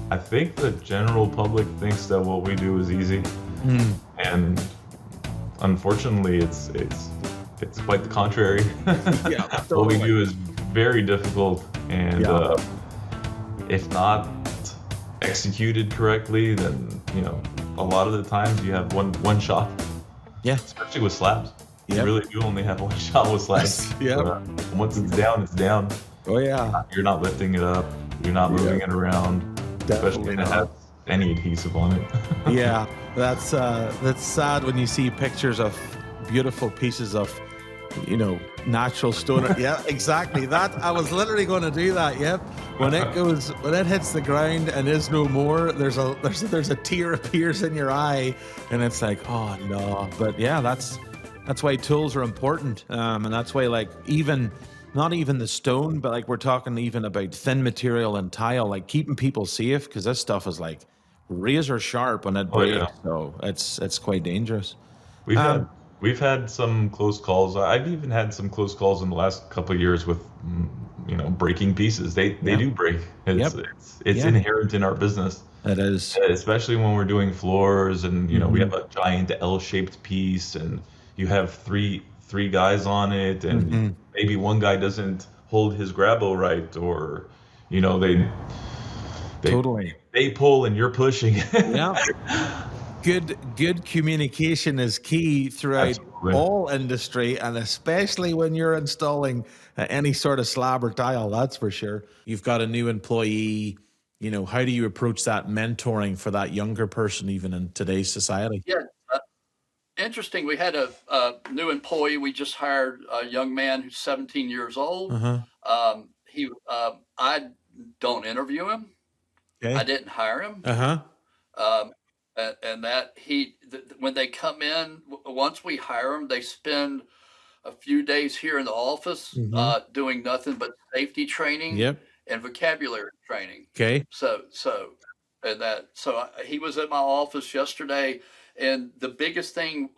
I think the general public thinks that what we do is easy, Mm. and unfortunately, it's quite the contrary. Yeah, What we totally. do is very difficult, and Yeah. if not executed correctly, then a lot of the times you have one shot, Yeah. especially with slabs. You Yep. really do only have one shot with slabs. Yep. Once it's down, it's down. Oh yeah. You're not lifting it up. You're not moving Yeah. it around, especially Definitely if it has not. any adhesive on it. Yeah, that's sad when you see pictures of beautiful pieces of, natural stone. Yeah, exactly. That I was literally going to do that. Yep. When it hits the ground and is no more, there's a tear appears in your eye, and it's like, oh no. But yeah, that's why tools are important, and that's why, like, even not even the stone, but like we're talking even about thin material and tile, like keeping people safe, because this stuff is like razor sharp when it Oh yeah. breaks, so it's quite dangerous. We've Um, had we've had some close calls. I've even had some close calls in the last couple of years with breaking pieces. They yeah, do break. It's yep, it's it's yeah, inherent in our business, it is. especially when we're doing floors and we Mm-hmm, have a giant L-shaped piece and you have three guys on it and mm-hmm, maybe one guy doesn't hold his grabbo right, or they totally. they pull and you're pushing. Yeah, good communication is key throughout Absolutely. all industry, and especially when you're installing any sort of slab or tile. That's for sure. You've got a new employee. How do you approach that mentoring for that younger person, even in today's society? Yeah, uh, interesting. We had a new employee. We just hired a young man who's 17 years old. Uh huh. I don't interview him. I Okay. didn't hire him. Uh huh. And that when they come in, once we hire them, they spend a few days here in the office Mm-hmm. doing nothing but safety training Yep. and vocabulary training. Okay. He was at my office yesterday, and the biggest thing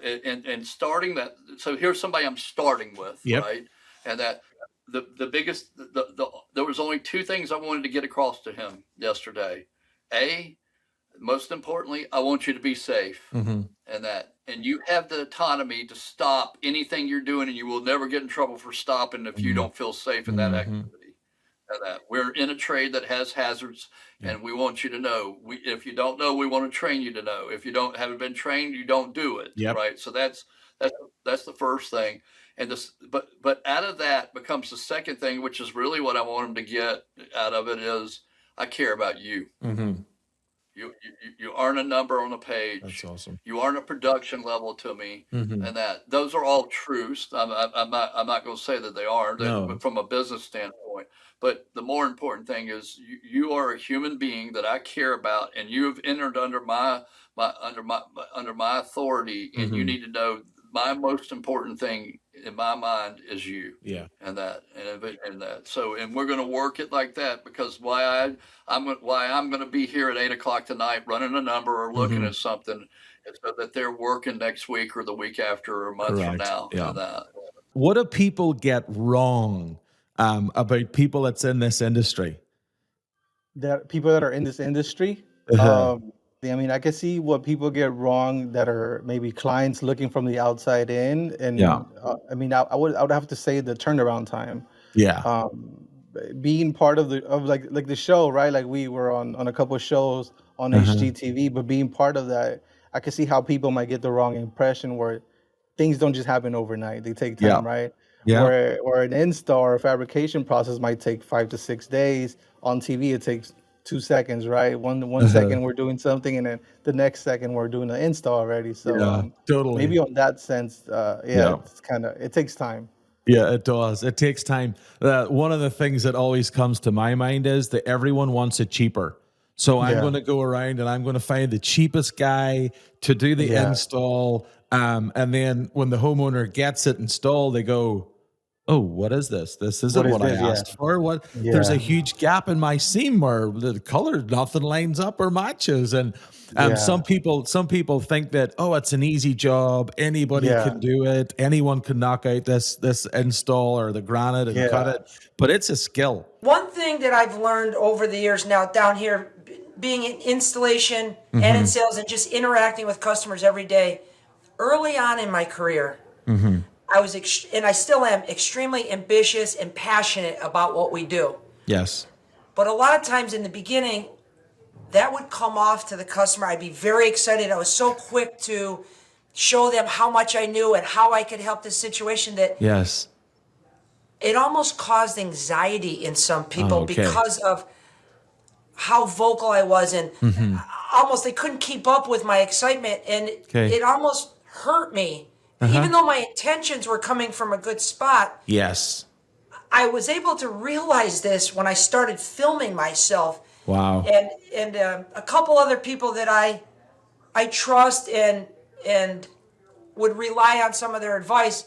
in starting that. So here's somebody I'm starting with, Yep. right? And that the biggest there was only two things I wanted to get across to him yesterday. A Most importantly, I want you to be safe, Mm-hmm. and you have the autonomy to stop anything you're doing, and you will never get in trouble for stopping if you don't feel safe in that Mm-hmm. activity. And that we're in a trade that has hazards, Yeah. and we want you to know. If you don't know, we want to train you to know. If you haven't been trained, you don't do it. Yep. Right. So that's the first thing. And but out of that becomes the second thing, which is really what I want them to get out of it is I care about you. Mm-hmm. You aren't a number on a That's page. awesome. You aren't a production level to me, Mm-hmm. and that those are all truths. I'm not going to say that they aren't No. from a business standpoint. But the more important thing is you are a human being that I care about, and you have entered under my authority, and you Mm-hmm. need to know my most important thing in my mind is you. Yeah. And we're going to work it like that, because why I'm going to be here at 8 o'clock tonight running a number or looking Mm-hmm. at something, so that they're working next week or the week after or a month from Correct. now. Yeah. And that What do people get wrong about people that's in this industry? That people that are in this industry, Uh-huh. I mean, I can see what people get wrong that are maybe clients looking from the outside in, Yeah. and I mean, I would have to say the turnaround time. Yeah. Being part of like the show, right? Like we were on a couple of shows on Uh-huh. HGTV, but being part of that, I can see how people might get the wrong impression where things don't just happen overnight. They take Yeah. time, right? Yeah. Where an install or fabrication process might take 5 to 6 days. On TV, it takes 2 seconds, right? One Uh-huh. second we're doing something, and then the next second we're doing the install already. So Yeah. Totally. maybe on that sense, yeah, Yeah. it's it takes time. Yeah, it does. It takes time. One of the things that always comes to my mind is that everyone wants it cheaper. So I'm Yeah, going to go around and I'm going to find the cheapest guy to do the yeah, install. And then when the homeowner gets it installed, they go, oh, what is this? This isn't What is what I this? Yeah. asked for. What? There's a Yeah. huge gap in my seam where the color, nothing lines up or matches. And Yeah. some people think that, oh, it's an easy job. Anybody Yeah. can do it. Anyone can knock out this install or the granite and cut Yeah. it. But it's a skill. One thing that I've learned over the years now down here, being in installation and in sales and just interacting with customers every day, early on in my career, I was, and I still am, extremely ambitious and passionate about what we do. Yes. But a lot of times in the beginning, that would come off to the customer. I'd be very excited. I was so quick to show them how much I knew and how I could help this situation that Yes. it almost caused anxiety in some people Okay. because of how vocal I was, and almost they couldn't keep up with my excitement, and Okay. it almost hurt me. Even though my intentions were coming from a good spot, Yes. I was able to realize this when I started filming myself. Wow. And a couple other people that I trust and would rely on some of their advice.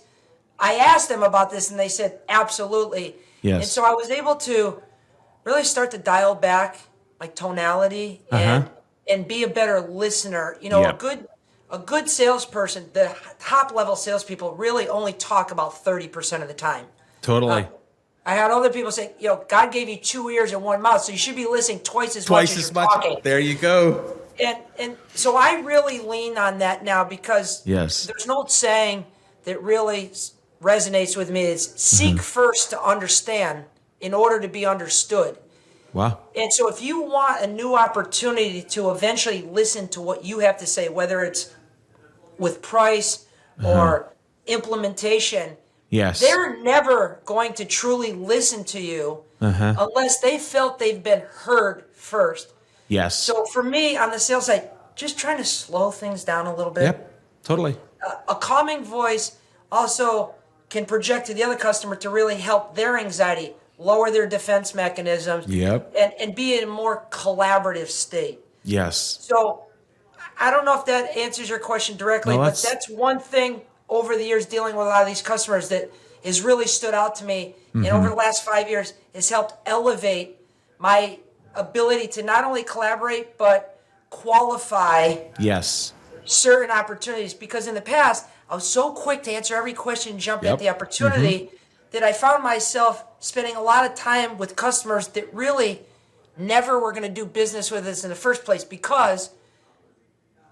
I asked them about this, and they said absolutely. Yes. And so I was able to really start to dial back my tonality and be a better listener. You know, Yep. a good salesperson, the top level salespeople really only talk about 30% of the time. Totally. I had other people say, you know, God gave you 2 ears and 1 mouth, so you should be listening twice as much as you're talking. There you go. And so I really lean on that now because Yes. there's an old saying that really resonates with me. It's seek first to understand in order to be understood. Wow. And so if you want a new opportunity to eventually listen to what you have to say, whether it's with price or implementation, Yes. they're never going to truly listen to you unless they felt they've been heard first. Yes. So for me on the sales side, just trying to slow things down a little bit. Yep. Totally. A calming voice also can project to the other customer to really help their anxiety, lower their defense mechanisms, Yep. and be in a more collaborative state. Yes. So I don't know if that answers your question directly, No, but that's- that's one thing over the years dealing with a lot of these customers that has really stood out to me. And over the last 5 years has helped elevate my ability to not only collaborate, but qualify Yes. certain opportunities. Because in the past, I was so quick to answer every question, jump Yep. at the opportunity, that I found myself spending a lot of time with customers that really never were going to do business with us in the first place because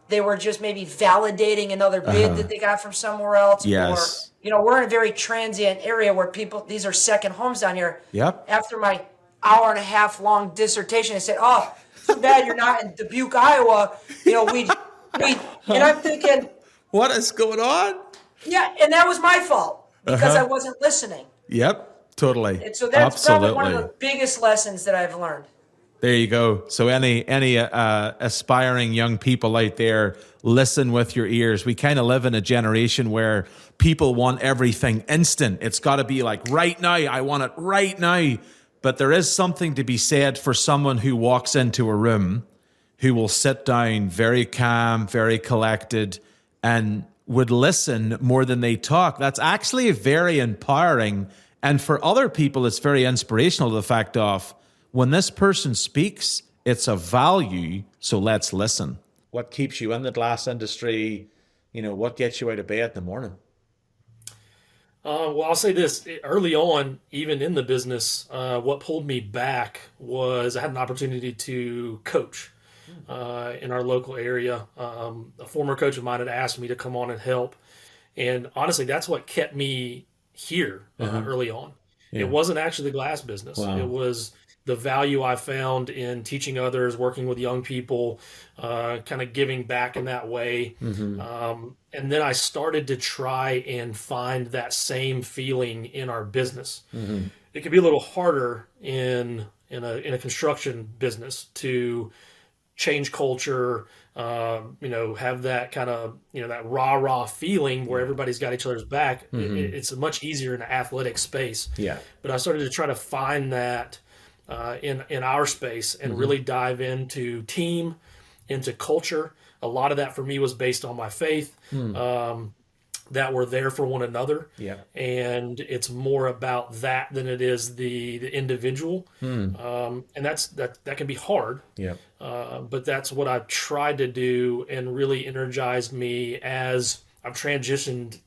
they were just maybe validating another bid that they got from somewhere else. Yes. Or, you know, we're in a very transient area where people, these are second homes down here. Yep. After my hour and a half long dissertation, I said, oh, too bad you're not in Dubuque, Iowa. You know, we, and I'm thinking, What is going on? yeah, and that was my fault because I wasn't listening. Yep. Totally. And so that's probably one of Absolutely. the biggest lessons that I've learned. There you go. So any aspiring young people out there, listen with your ears. We kind of live in a generation where people want everything instant. It's got to be like right now. I want it right now. But there is something to be said for someone who walks into a room, who will sit down very calm, very collected, and would listen more than they talk. That's actually very empowering. And for other people, it's very inspirational, the fact of, when this person speaks, it's a value, so let's listen. What keeps you in the glass industry? You know, what gets you out of bed in the morning? Well, I'll say this. Early on, even in the business, what pulled me back was I had an opportunity to coach in our local area. A former coach of mine had asked me to come on and help. And honestly, that's what kept me here early on. Yeah. It wasn't actually the glass business. Wow. It was the value I found in teaching others, working with young people, kind of giving back in that way. And then I started to try and find that same feeling in our business. It could be a little harder in a construction business to change culture, have that kind of, that rah feeling where everybody's got each other's back. It's much easier in an athletic space. Yeah. But I started to try to find that in our space and really dive into team, into culture. A lot of that for me was based on my faith. that we're there for one another. Yeah. And it's more about that than it is the individual. And that can be hard. Yeah. But that's what I've tried to do and really energized me as I've transitioned,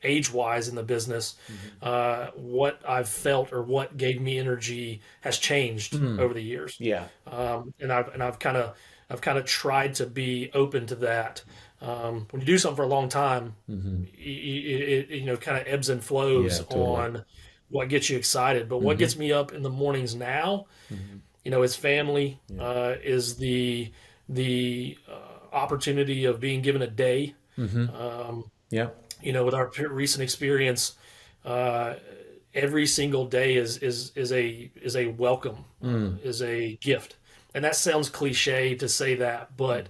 age-wise in the business. What I've felt or what gave me energy has changed over the years. Yeah. And I've kind of tried to be open to that. When you do something for a long time, it kind of ebbs and flows on what gets you excited. But what gets me up in the mornings now, is family, is the opportunity of being given a day. With our recent experience, every single day is a welcome, is a gift. And that sounds cliche to say that, but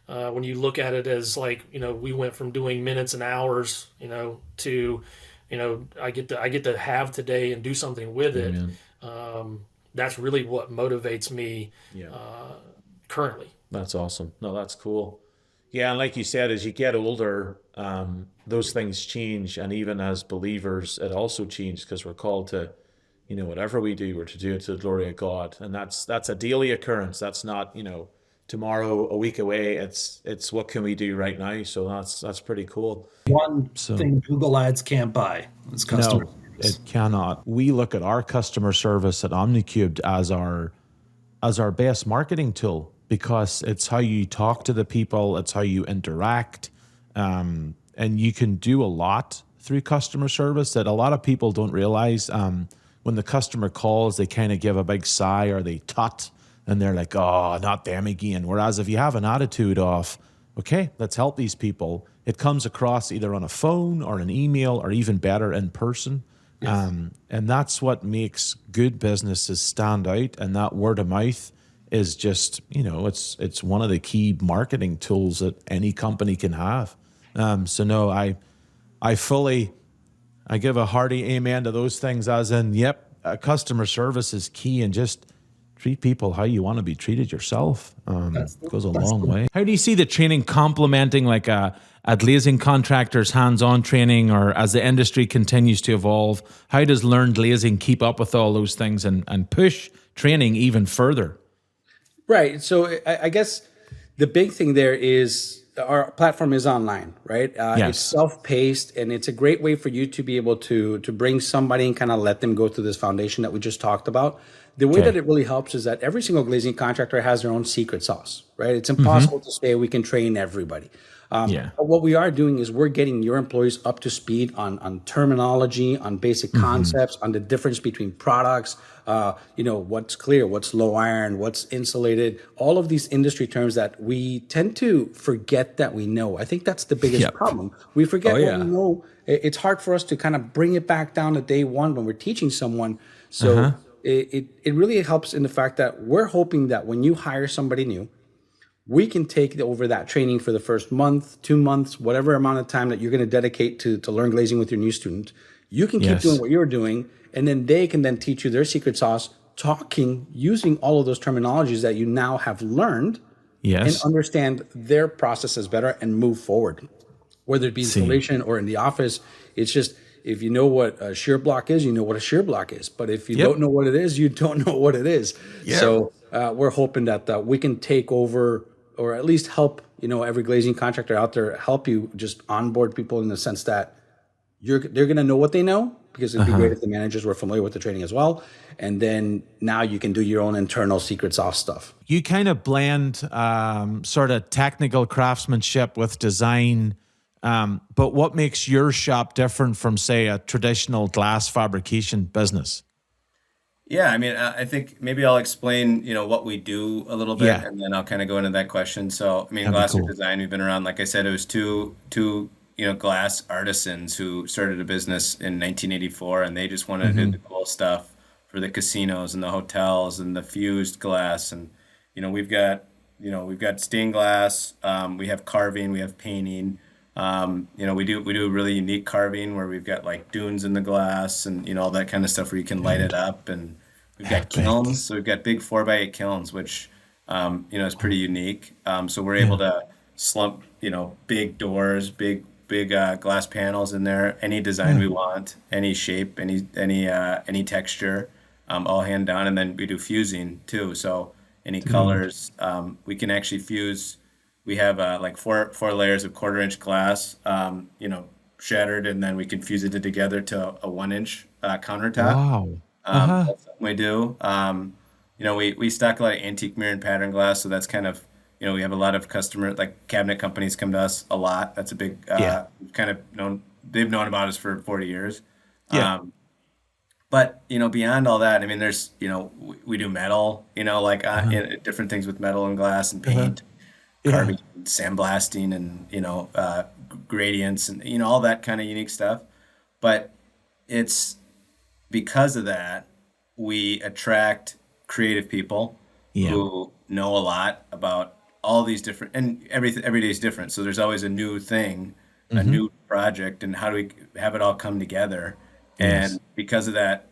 when you look at it as like, we went from doing minutes and hours, to, I get to have today and do something with it. That's really what motivates me currently. That's awesome. No, that's cool. Yeah, and like you said, as you get older, those things change, and even as believers, it also changes because we're called to, whatever we do, we're to do it to the glory of God, and that's a daily occurrence. That's not, tomorrow, a week away. It's what can we do right now? So that's pretty cool. One thing Google Ads can't buy is customer service. It cannot. We look at our customer service at Omni Cubed as our best marketing tool, because it's how you talk to the people, it's how you interact, and you can do a lot through customer service that a lot of people don't realize. When the customer calls, they kind of give a big sigh or they tut, and they're like, oh, not them again. Whereas if you have an attitude of, okay, let's help these people, it comes across either on a phone or an email or even better in person. Yes. And that's what makes good businesses stand out. And that word of mouth is just, it's one of the key marketing tools that any company can have. So no, I give a hearty amen to those things, as in, customer service is key, and just treat people how you want to be treated yourself. Goes a long way. How do you see the training complementing like a glazing contractor's hands-on training, or as the industry continues to evolve, how does Learn Glazing keep up with all those things and push training even further? Right. So I guess the big thing there is our platform is online, right? Yes. It's self-paced, and it's a great way for you to be able to bring somebody and kind of let them go through this foundation that we just talked about. The way that it really helps is that every single glazing contractor has their own secret sauce, right? It's impossible to say we can train everybody. But what we are doing is we're getting your employees up to speed on terminology, on basic concepts, on the difference between products, what's clear, what's low iron, what's insulated, all of these industry terms that we tend to forget that we know. I think that's the biggest problem. We forget what we know. It's hard for us to kind of bring it back down to day one when we're teaching someone. So it really helps in the fact that we're hoping that when you hire somebody new, we can take over that training for the first month, 2 months, whatever amount of time that you're going to dedicate to learn glazing with your new student. You can keep doing what you're doing, and then they can then teach you their secret sauce, using all of those terminologies that you now have learned, and understand their processes better and move forward. Whether it be installation or in the office, it's just, if you know what a shear block is, you know what a shear block is. But if you don't know what it is, you don't know what it is. So we're hoping that we can take over, or at least help, every glazing contractor out there, help you just onboard people in the sense that they're going to know what they know, because it'd be great if the managers were familiar with the training as well. And then now you can do your own internal secret sauce stuff. You kind of blend sort of technical craftsmanship with design. But what makes your shop different from, say, a traditional glass fabrication business? Yeah, I mean, I think maybe I'll explain, what we do a little bit, and then I'll kind of go into that question. So, I mean, Glass Design, we've been around, like I said, it was two glass artisans who started a business in 1984, and they just wanted to do the cool stuff for the casinos and the hotels and the fused glass. And, we've got stained glass, we have carving, we have painting. We do really unique carving where we've got like dunes in the glass and, all that kind of stuff where you can light it up. And we've got kilns. So we've got big 4x8 kilns, which, is pretty unique. So we're able to slump, big doors, big big glass panels in there, any design we want, any shape, any texture, all hand done, and then we do fusing too. So any colors, we can actually fuse. We have like four layers of 1/4-inch glass, shattered, and then we can fuse it together to a 1-inch countertop. Wow. That's something we do. We stock a lot of antique mirror and pattern glass, so that's kind of, we have a lot of like cabinet companies come to us a lot. That's a big, we've kind of they've known about us for 40 years. Yeah. But, beyond all that, I mean, there's, we do metal, like different things with metal and glass and paint, carving, sandblasting, and, gradients and, all that kind of unique stuff. But it's because of that, we attract creative people who know a lot about all these different, and every day is different. So there's always a new thing, a new project, and how do we have it all come together? And because of that,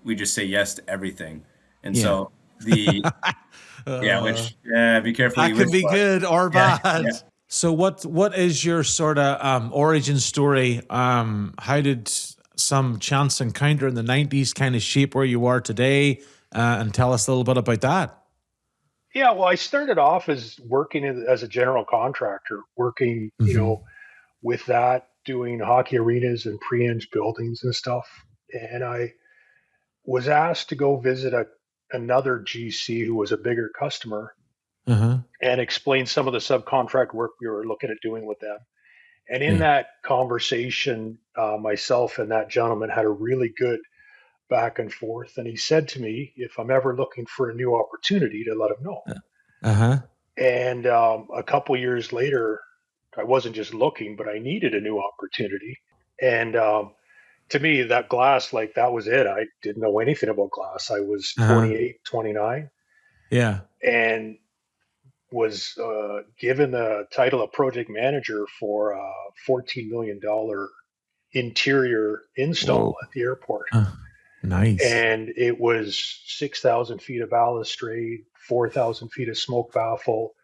we just say yes to everything. And so the, be careful. That could be good or bad. Yeah. So what is your sort of origin story? How did some chance encounter in the 90s kind of shape where you are today? And tell us a little bit about that. Yeah, well, I started off as working as a general contractor, working, with that, doing hockey arenas and pre-eng buildings and stuff. And I was asked to go visit another GC who was a bigger customer and explain some of the subcontract work we were looking at doing with them. And in that conversation, myself and that gentleman had a really good back and forth. And he said to me, if I'm ever looking for a new opportunity, to let him know. And a couple years later, I wasn't just looking, but I needed a new opportunity. And to me, that glass, like, that was it. I didn't know anything about glass. I was 28, 29. Yeah. And was given the title of project manager for a $14 million interior install at the airport. Nice. And it was 6,000 feet of balustrade, 4,000 feet of smoke baffle,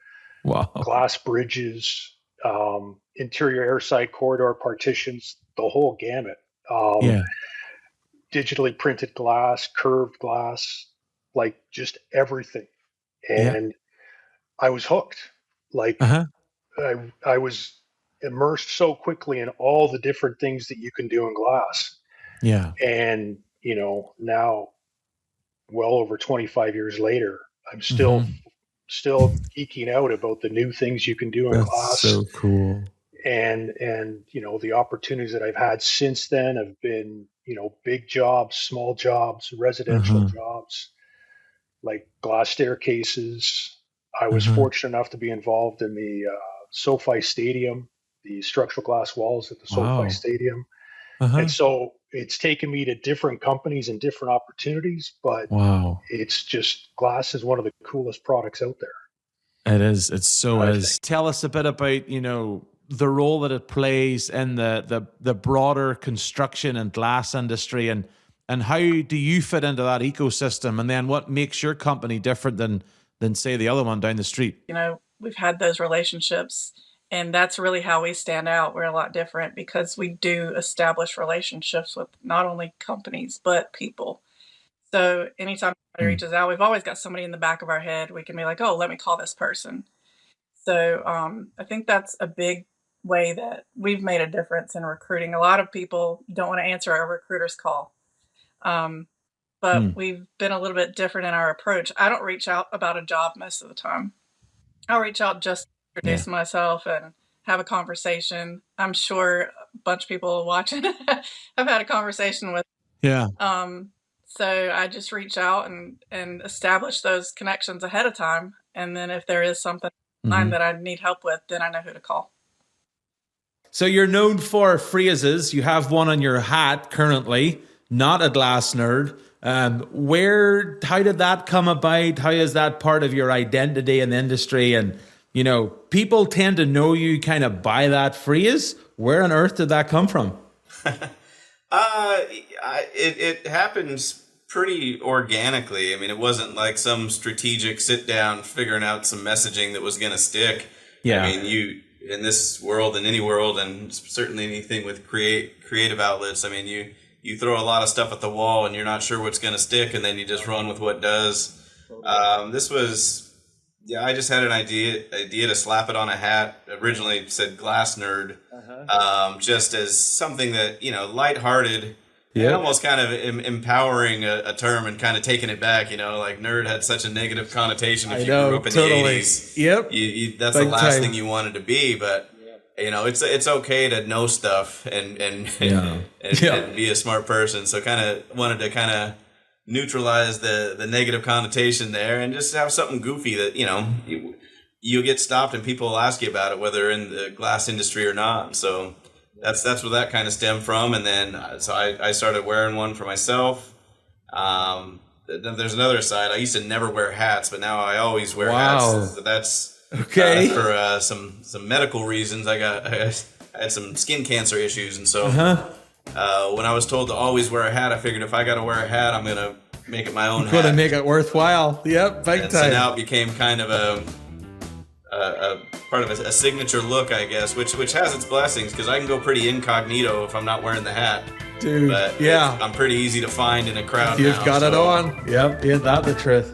glass bridges, interior airside corridor partitions, the whole gamut. Digitally printed glass, curved glass, like just everything. And I was hooked. Like I was immersed so quickly in all the different things that you can do in glass. Yeah. And, now well over 25 years later, I'm still geeking out about the new things you can do in glass. So cool. And the opportunities that I've had since then have been, big jobs, small jobs, residential jobs, like glass staircases. I was fortunate enough to be involved in the SoFi Stadium, the structural glass walls at the SoFi Stadium. And so it's taken me to different companies and different opportunities, but it's just, glass is one of the coolest products out there. It is. It so is. Tell us a bit about, the role that it plays in the broader construction and glass industry, and how do you fit into that ecosystem, and then what makes your company different than say the other one down the street? We've had those relationships, and that's really how we stand out. We're a lot different because we do establish relationships with not only companies, but people. So anytime somebody reaches out, we've always got somebody in the back of our head. We can be like, oh, let me call this person. So I think that's a big way that we've made a difference in recruiting. A lot of people don't want to answer a recruiter's call. But we've been a little bit different in our approach. I don't reach out about a job most of the time. I'll reach out just to introduce myself and have a conversation. I'm sure a bunch of people watching have had a conversation with. Yeah. So I just reach out and establish those connections ahead of time. And then if there is something that I need help with, then I know who to call. So you're known for phrases. You have one on your hat currently, not a glass nerd. How did that come about? How is that part of your identity in the industry? And, people tend to know you kind of by that phrase. Where on earth did that come from? It happens pretty organically. I mean, it wasn't like some strategic sit down, figuring out some messaging that was going to stick. Yeah. I mean, in this world, in any world, and certainly anything with creative outlets. I mean, you throw a lot of stuff at the wall and you're not sure what's going to stick, and then you just run with what does. This was, I just had an idea to slap it on a hat. Originally it said Glass Nerd, just as something that, lighthearted. Yeah, almost kind of empowering a term and kind of taking it back, like nerd had such a negative connotation if you grew up in the 80s. Yep. That's Big the last time. thing you wanted to be, but it's okay to know stuff and be a smart person. So kind of wanted to kind of neutralize the negative connotation there and just have something goofy that, you'll get stopped and people will ask you about it, whether in the glass industry or not. So that's where that kind of stemmed from. And then so I started wearing one for myself. There's another side. I used to never wear hats, but now I always wear hats. So that's okay. For some medical reasons. I had some skin cancer issues, and so when I was told to always wear a hat, I figured if I got to wear a hat, I'm gonna make it my own. Got to make it worthwhile. Yep, big time. So now it became kind of a part of a signature look, I guess, which has its blessings, because I can go pretty incognito if I'm not wearing the hat. Dude, but I'm pretty easy to find in a crowd. You've now, got it so. on. Yep, ain't that the truth?